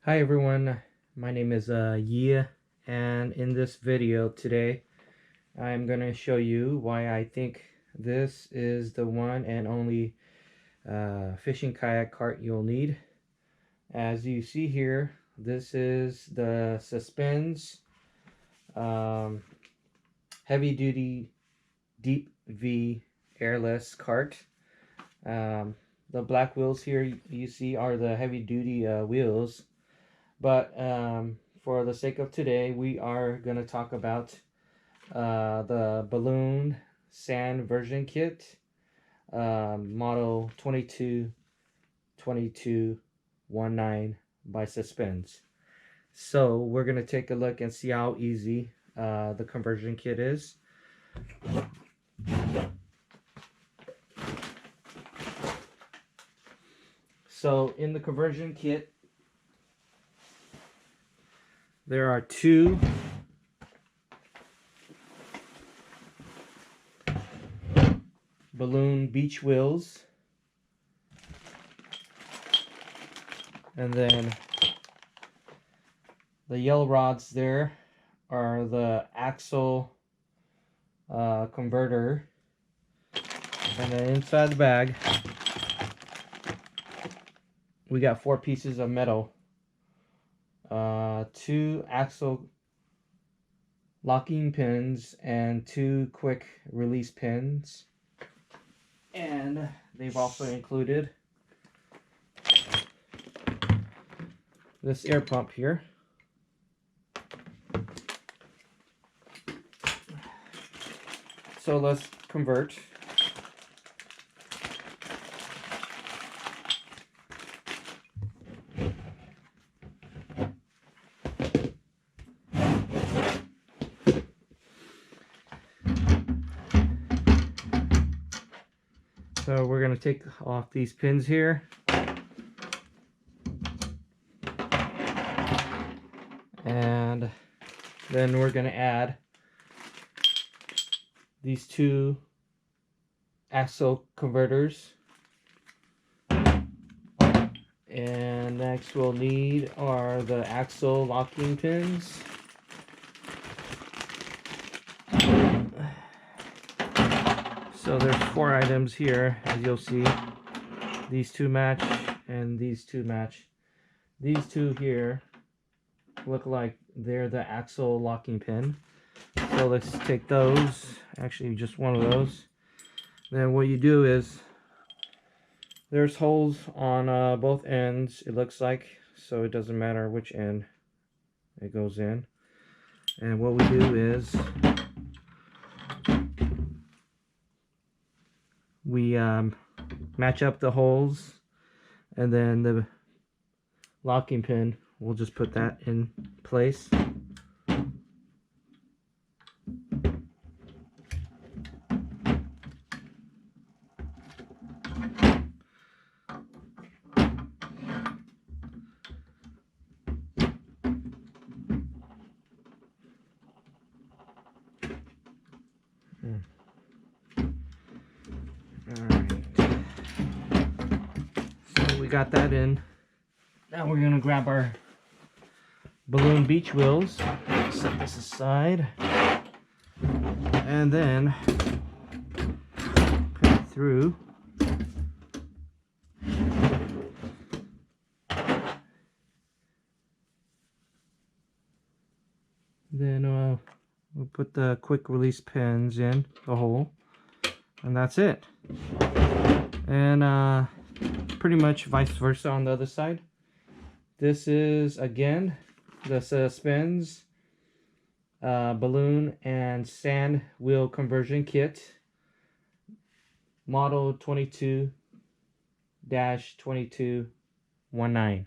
Hi everyone, my name is Yi, and in this video today I'm going to show you why I think this is the one and only fishing kayak cart you'll need. As you see here, this is the Suspenz heavy duty deep V airless cart. The black wheels here you see are the heavy duty wheels. But for the sake of today, we are going to talk about the balloon sand version kit, model 222219 by Suspenz. So we're going to take a look and see how easy the conversion kit is. So in the conversion kit, there are two balloon beach wheels, and then the yellow rods there are the axle converter, and then inside the bag we got 4 pieces of metal, 2 axle locking pins and 2 quick release pins, and they've also included this air pump here. So let's convert. So we're going to take off these pins here. And then we're going to add these 2 axle converters. And next we'll need are the axle locking pins. So there's 4 items here, as you'll see. These 2 match and these 2 match. These 2 here look like they're the axle locking pin. So let's take those, actually just one of those. Then what you do is, there's holes on both ends, it looks like, so it doesn't matter which end it goes in. And what we do is we match up the holes, and then the locking pin, we'll just put that in place. Alright, so we got that in. Now we're going to grab our balloon beach wheels, set this aside, and then put it through. Then we'll put the quick release pins in the hole, and that's it. And pretty much vice versa on the other side. This is again the Suspenz balloon and sand wheel conversion kit, model 22-2219.